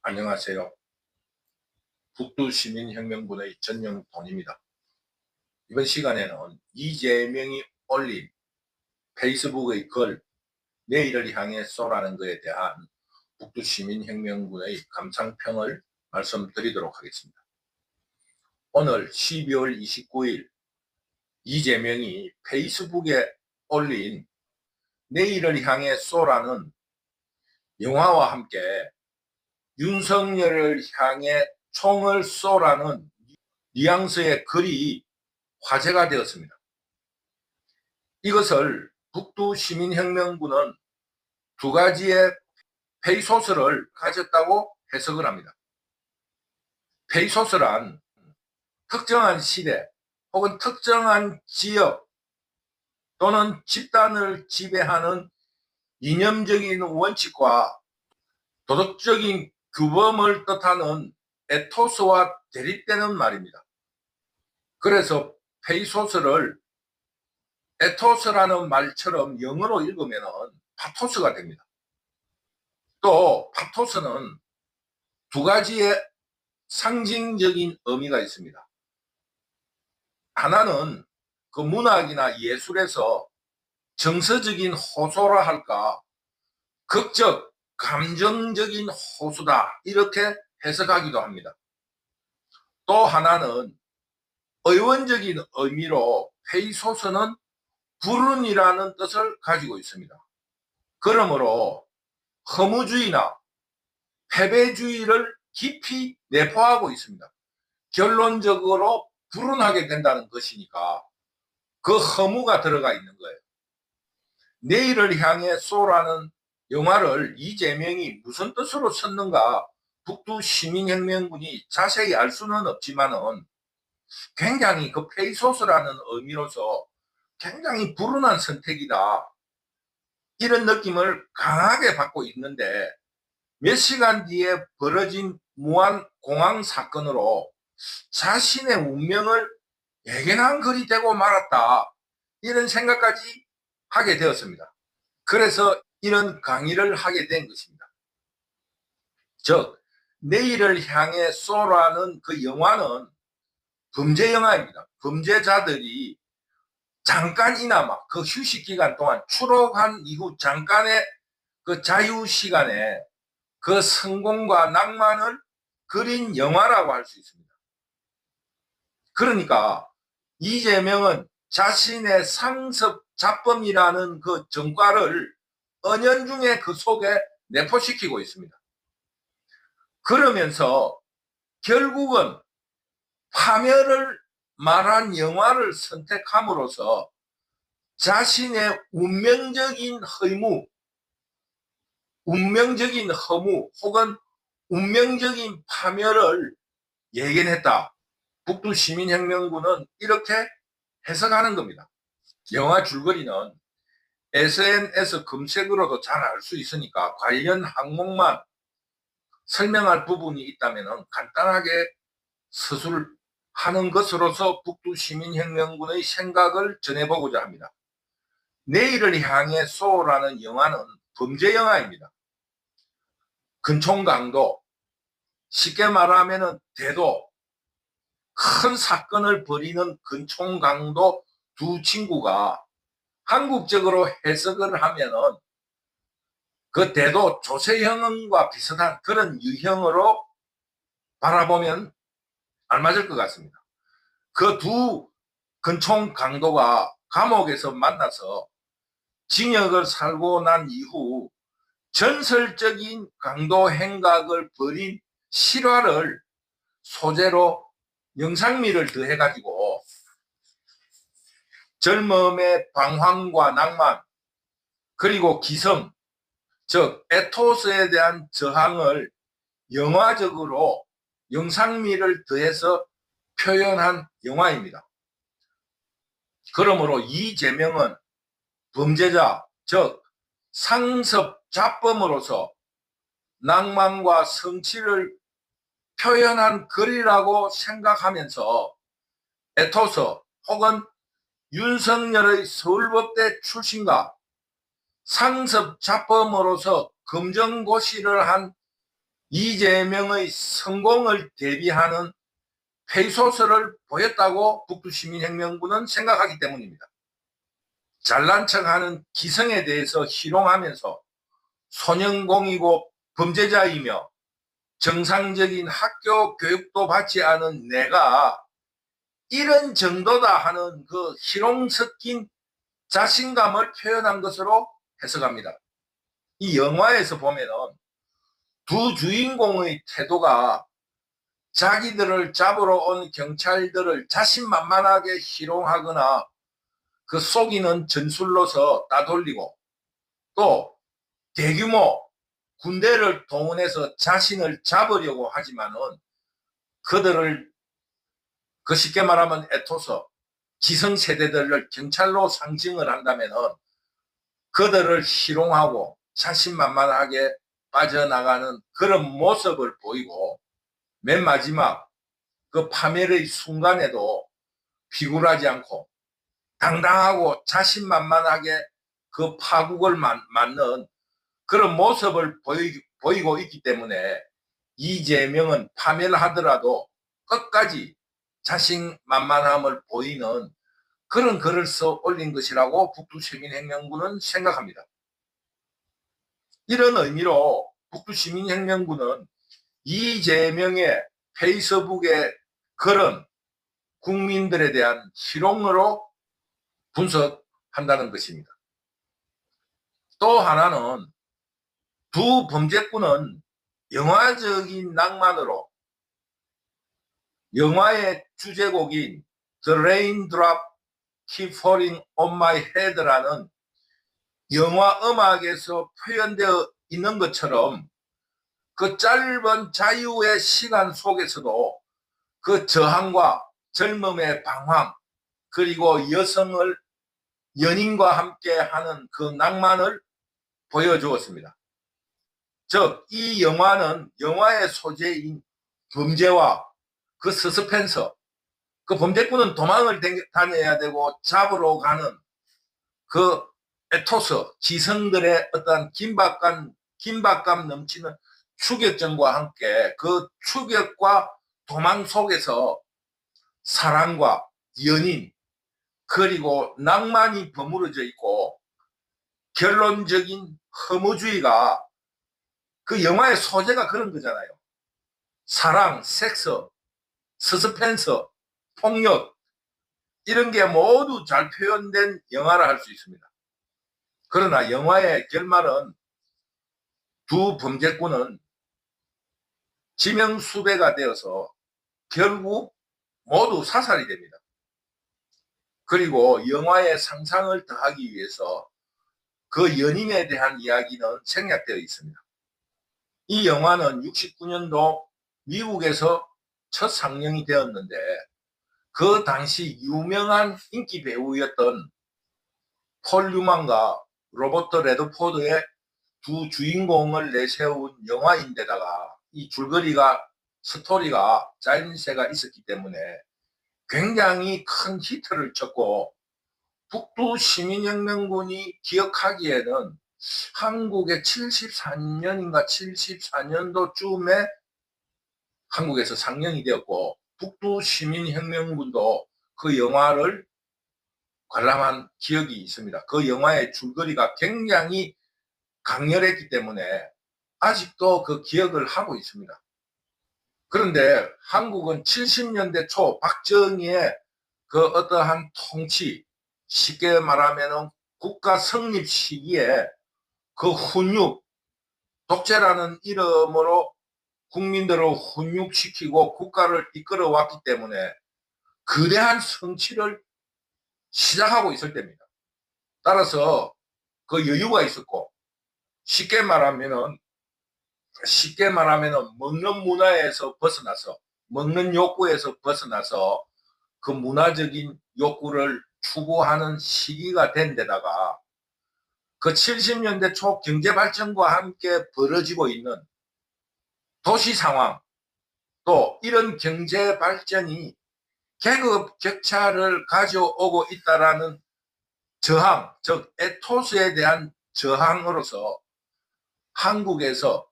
안녕하세요. 북두시민혁명군의 전영돈입니다. 이번 시간에는 이재명이 올린 페이스북의 글 내일을 향해 쏘라는 것에 대한 북두시민혁명군의 감상평을 말씀드리도록 하겠습니다. 오늘 12월 29일 이재명이 페이스북에 올린 내일을 향해 쏘라는 영화와 함께 윤석열을 향해 총을 쏘라는 뉘앙스의 글이 화제가 되었습니다. 이것을 북두시민혁명군은 두 가지의 페이소스를 가졌다고 해석을 합니다. 페이소스란 특정한 시대 혹은 특정한 지역 또는 집단을 지배하는 이념적인 원칙과 도덕적인 규범을 뜻하는 에토스와 대립되는 말입니다. 그래서 페이소스를 에토스라는 말처럼 영어로 읽으면 파토스가 됩니다. 또 파토스는 두 가지의 상징적인 의미가 있습니다. 하나는 그 문학이나 예술에서 정서적인 호소라 할까, 극적, 감정적인 호소다 이렇게 해석하기도 합니다. 또 하나는 의원적인 의미로 페이소스는 불운이라는 뜻을 가지고 있습니다. 그러므로 허무주의나 패배주의를 깊이 내포하고 있습니다. 결론적으로 불운하게 된다는 것이니까 그 허무가 들어가 있는 거예요. 내일을 향해 쏘라는 영화를 이재명이 무슨 뜻으로 썼는가 북두시민혁명군이 자세히 알 수는 없지만은 굉장히 그 페이소스라는 의미로서 굉장히 불운한 선택이다 이런 느낌을 강하게 받고 있는데, 몇 시간 뒤에 벌어진 무안공항 사건으로 자신의 운명을 예견한 글이 되고 말았다 이런 생각까지 하게 되었습니다. 그래서 이런 강의를 하게 된 것입니다. 즉 내일을 향해 쏘라는 그 영화는 범죄 영화입니다. 범죄자들이 잠깐이나마 그 휴식 기간 동안 추록한 이후 잠깐의 그 자유 시간에 그 성공과 낭만을 그린 영화라고 할 수 있습니다. 그러니까 이재명은 자신의 상습 자범이라는 그 전과를 은연중에 그 속에 내포시키고 있습니다. 그러면서 결국은 파멸을 말한 영화를 선택함으로써 자신의 운명적인 허무 혹은 운명적인 파멸을 예견했다. 북두시민혁명군은 이렇게 해석하는 겁니다. 영화 줄거리는 SNS 검색으로도 잘 알 수 있으니까 관련 항목만 설명할 부분이 있다면 간단하게 서술하는 것으로서 북두시민혁명군의 생각을 전해보고자 합니다. 내일을 향해 쏘라는 영화는 범죄 영화입니다. 근총강도, 쉽게 말하면 대도, 큰 사건을 벌이는 근총강도 두 친구가 한국적으로 해석을 하면은 그 대도 조세형과 비슷한 그런 유형으로 바라보면 알맞을 것 같습니다. 그 두 근총 강도가 감옥에서 만나서 징역을 살고 난 이후 전설적인 강도 행각을 벌인 실화를 소재로 영상미를 더해가지고 젊음의 방황과 낭만 그리고 기성, 즉 에토스에 대한 저항을 영화적으로 영상미를 더해서 표현한 영화입니다. 그러므로 이재명은 범죄자, 즉 상습 자범으로서 낭만과 성취를 표현한 글이라고 생각하면서 에토스 혹은 윤석열의 서울법대 출신과 상습 자범으로서 검정고시를 한 이재명의 성공을 대비하는 페이소스를 보였다고 북두시민혁명군은 생각하기 때문입니다. 잘난 척하는 기성에 대해서 희롱하면서 소년공이고 범죄자이며 정상적인 학교 교육도 받지 않은 내가 이런 정도다 하는 그 희롱 섞인 자신감을 표현한 것으로 해석합니다. 이 영화에서 보면은 두 주인공의 태도가 자기들을 잡으러 온 경찰들을 자신만만하게 희롱하거나 그 속이는 전술로서 따돌리고, 또 대규모 군대를 동원해서 자신을 잡으려고 하지만은 그들을, 그 쉽게 말하면 에토서 기성세대들을 경찰로 상징을 한다면은 그들을 희롱하고 자신만만하게 빠져나가는 그런 모습을 보이고, 맨 마지막 그 파멸의 순간에도 비굴하지 않고 당당하고 자신만만하게 그 파국을 맞는 그런 모습을 보이고 있기 때문에 이재명은 파멸하더라도 끝까지 자신만만함을 보이는 그런 글을 써 올린 것이라고 북두시민혁명군은 생각합니다. 이런 의미로 북두시민혁명군은 이재명의 페이스북의 글은 국민들에 대한 희롱으로 분석한다는 것입니다. 또 하나는 두 범죄꾼은 영화적인 낭만으로 영화의 주제곡인 The Raindrop Keep Falling on My Head라는 영화 음악에서 표현되어 있는 것처럼 그 짧은 자유의 시간 속에서도 그 저항과 젊음의 방황, 그리고 연인과 함께 하는 그 낭만을 보여주었습니다. 즉, 이 영화는 영화의 소재인 범죄와 그 서스펜서, 그 범죄꾼은 도망을 다녀야 되고 잡으러 가는 그 에토스, 지성들의 어떤 긴박감 넘치는 추격전과 함께 그 추격과 도망 속에서 사랑과 연인, 그리고 낭만이 버무려져 있고 결론적인 허무주의가, 그 영화의 소재가 그런 거잖아요. 사랑, 섹스, 서스펜스, 폭력, 이런 게 모두 잘 표현된 영화라 할 수 있습니다. 그러나 영화의 결말은 두 범죄꾼은 지명수배가 되어서 결국 모두 사살이 됩니다. 그리고 영화의 상상을 더하기 위해서 그 연인에 대한 이야기는 생략되어 있습니다. 이 영화는 69년도 미국에서 첫 상영이 되었는데 그 당시 유명한 인기 배우였던 폴 뉴만과 로버트 레드포드의 두 주인공을 내세운 영화인데다가 이 스토리가 짜임새가 있었기 때문에 굉장히 큰 히트를 쳤고, 북두시민혁명군이 기억하기에는 한국의 73년인가 74년도쯤에 한국에서 상영이 되었고, 북두시민혁명군도 그 영화를 관람한 기억이 있습니다. 그 영화의 줄거리가 굉장히 강렬했기 때문에 아직도 그 기억을 하고 있습니다. 그런데 한국은 70년대 초 박정희의 그 어떠한 통치, 쉽게 말하면 국가 성립 시기에 그 훈육, 독재라는 이름으로 국민들을 훈육시키고 국가를 이끌어 왔기 때문에 거대한 성취를 시작하고 있을 때입니다. 따라서 그 여유가 있었고, 쉽게 말하면은 먹는 문화에서 벗어나서, 먹는 욕구에서 벗어나서 그 문화적인 욕구를 추구하는 시기가 된 데다가 그 70년대 초 경제 발전과 함께 벌어지고 있는 도시 상황, 또 이런 경제 발전이 계급 격차를 가져오고 있다라는 저항, 즉 에토스에 대한 저항으로서 한국에서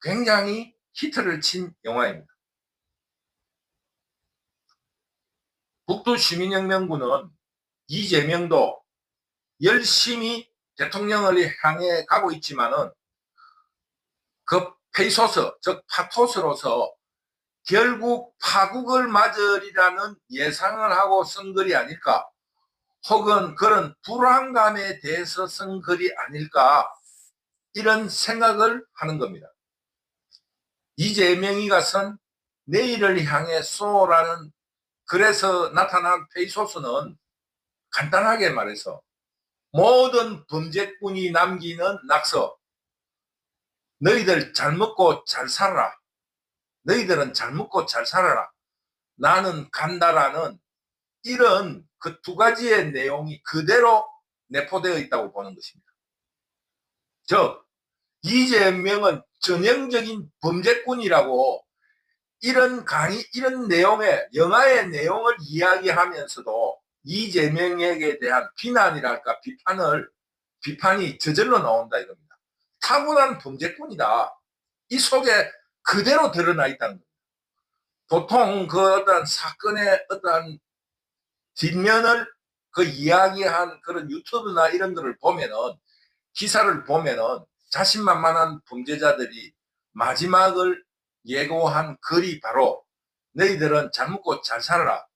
굉장히 히트를 친 영화입니다. 북두 시민혁명군은 이재명도 열심히 대통령을 향해 가고 있지만은 그 페이소스, 즉 파토스로서 결국 파국을 맞으리라는 예상을 하고 쓴 글이 아닐까, 혹은 그런 불안감에 대해서 쓴 글이 아닐까, 이런 생각을 하는 겁니다. 이재명이가 쓴 내일을 향해 쏘라는 글에서 나타난 페이소스는 간단하게 말해서 모든 범죄꾼이 남기는 낙서, 너희들 잘 먹고 잘 살아라, 너희들은 잘 먹고 잘 살아라, 나는 간다라는 이런 그 두 가지의 내용이 그대로 내포되어 있다고 보는 것입니다. 즉 이재명은 전형적인 범죄꾼이라고 이런 강의, 이런 내용의 영화의 내용을 이야기하면서도 이재명에게 대한 비난이랄까 비판이 저절로 나온다 이겁니다. 타고난 범죄꾼이다. 이 속에 그대로 드러나 있다는 겁니다. 보통 그 어떤 사건의 어떤 뒷면을 그 이야기한 그런 유튜브나 이런 거를 보면은, 기사를 보면은 자신만만한 범죄자들이 마지막을 예고한 글이 바로 너희들은 잘 먹고 잘 살아라,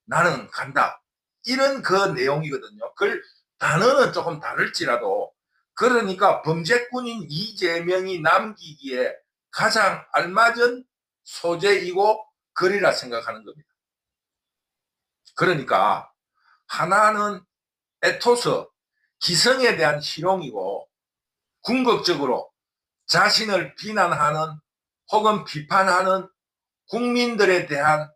나는 간다, 이런 그 내용이거든요. 그 단어는 조금 다를지라도, 그러니까 범죄꾼인 이재명이 남기기에 가장 알맞은 소재이고 글이라 생각하는 겁니다. 그러니까 하나는 에토스, 기성에 대한 희롱이고, 궁극적으로 자신을 비난하는 혹은 비판하는 국민들에 대한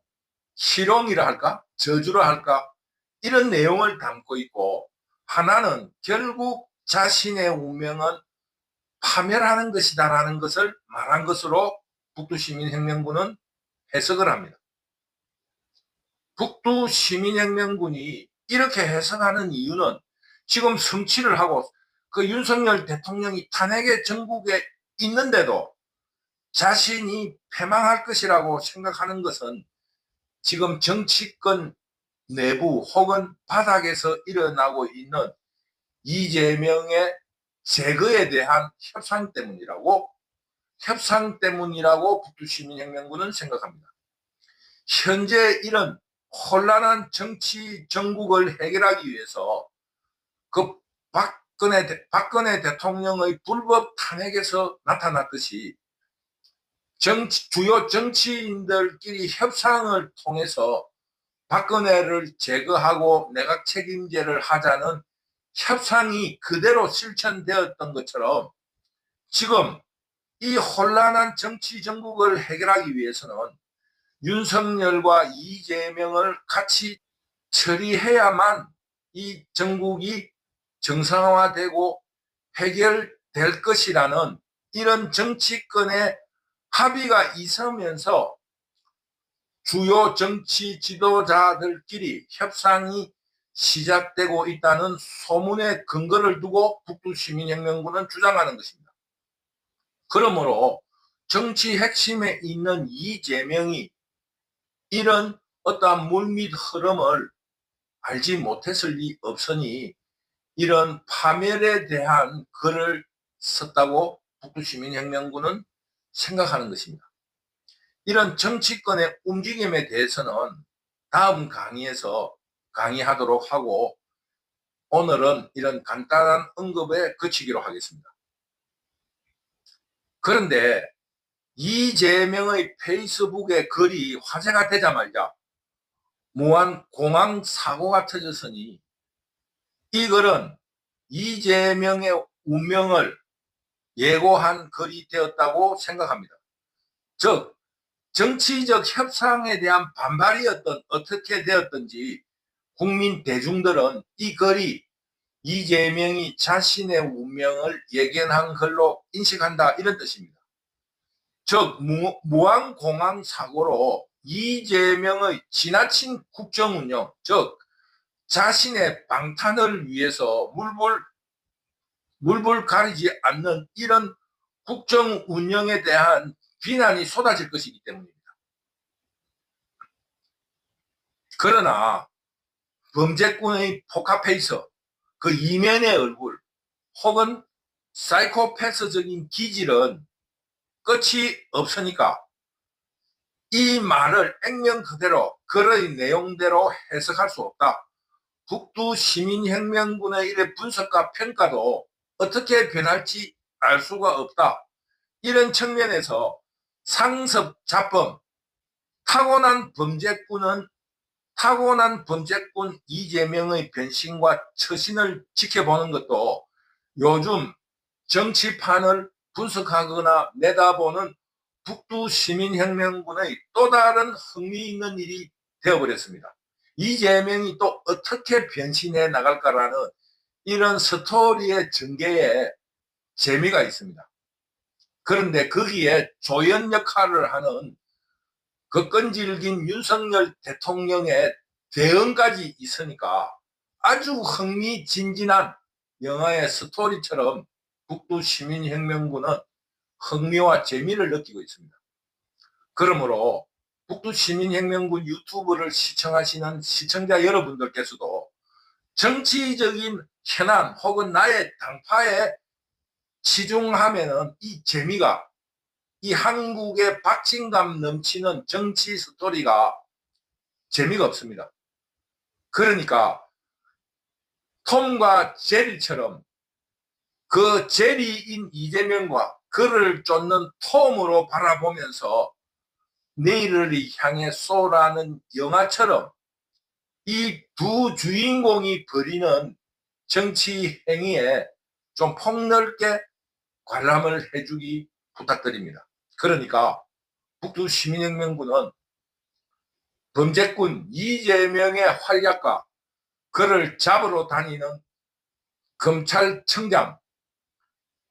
희롱이라 할까, 저주라 할까, 이런 내용을 담고 있고, 하나는 결국 자신의 운명은 파멸하는 것이다라는 것을 말한 것으로 북두시민혁명군은 해석을 합니다. 북두시민혁명군이 이렇게 해석하는 이유는 지금 성취를 하고 그 윤석열 대통령이 탄핵의 전국에 있는데도 자신이 패망할 것이라고 생각하는 것은 지금 정치권 내부 혹은 바닥에서 일어나고 있는 이재명의 제거에 대한 협상 때문이라고 북두시민혁명군은 생각합니다. 현재 이런 혼란한 정치 정국을 해결하기 위해서 그 박근혜 대통령의 불법 탄핵에서 나타났듯이 주요 정치인들끼리 협상을 통해서 박근혜를 제거하고 내각 책임제를 하자는 협상이 그대로 실천되었던 것처럼, 지금 이 혼란한 정치 정국을 해결하기 위해서는 윤석열과 이재명을 같이 처리해야만 이 정국이 정상화되고 해결될 것이라는 이런 정치권의 합의가 있으면서 주요 정치 지도자들끼리 협상이 시작되고 있다는 소문의 근거를 두고 북두시민혁명군은 주장하는 것입니다. 그러므로 정치 핵심에 있는 이재명이 이런 어떠한 물밑 흐름을 알지 못했을 리 없으니 이런 파멸에 대한 글을 썼다고 북두시민혁명군은 생각하는 것입니다. 이런 정치권의 움직임에 대해서는 다음 강의에서 강의하도록 하고, 오늘은 이런 간단한 언급에 그치기로 하겠습니다. 그런데 이재명의 페이스북에 글이 화제가 되자마자 무한 공항 사고가 터졌으니 이 글은 이재명의 운명을 예고한 글이 되었다고 생각합니다. 즉 정치적 협상에 대한 반발이었던 어떻게 되었든지 국민 대중들은 이 글이 이재명이 자신의 운명을 예견한 글로 인식한다, 이런 뜻입니다. 즉 무안공항 사고로 이재명의 지나친 국정운영, 즉 자신의 방탄을 위해서 물불 가리지 않는 이런 국정운영에 대한 비난이 쏟아질 것이기 때문입니다. 그러나 범죄꾼의 포카페이스, 그 이면의 얼굴 혹은 사이코패스적인 기질은 끝이 없으니까 이 말을 액면 그대로 글의 내용대로 해석할 수 없다. 북두 시민혁명군의 이래 분석과 평가도 어떻게 변할지 알 수가 없다. 이런 측면에서 상습자범, 타고난 범죄꾼 이재명의 변신과 처신을 지켜보는 것도 요즘 정치판을 분석하거나 내다보는 북두 시민혁명군의 또 다른 흥미있는 일이 되어버렸습니다. 이재명이 또 어떻게 변신해 나갈까라는 이런 스토리의 전개에 재미가 있습니다. 그런데 거기에 조연 역할을 하는 그 끈질긴 윤석열 대통령의 대응까지 있으니까 아주 흥미진진한 영화의 스토리처럼 북두 시민혁명군은 흥미와 재미를 느끼고 있습니다. 그러므로 북두 시민혁명군 유튜브를 시청하시는 시청자 여러분들께서도 정치적인 현안 혹은 나의 당파에 치중하면은 이 재미가, 이 한국의 박진감 넘치는 정치 스토리가 재미가 없습니다. 그러니까 톰과 제리처럼 그 제리인 이재명과 그를 쫓는 톰으로 바라보면서 내일을 향해 쏘라는 영화처럼 이 두 주인공이 벌이는 정치 행위에 좀 폭넓게 관람을 해주기 부탁드립니다. 그러니까 북두 시민혁명군은 범죄꾼 이재명의 활약과 그를 잡으러 다니는 검찰청장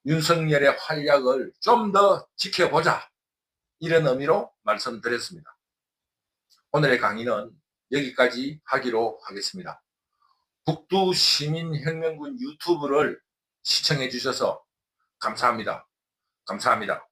윤석열의 활약을 좀 더 지켜보자, 이런 의미로 말씀드렸습니다. 오늘의 강의는 여기까지 하기로 하겠습니다. 북두 시민혁명군 유튜브를 시청해 주셔서 감사합니다. 감사합니다.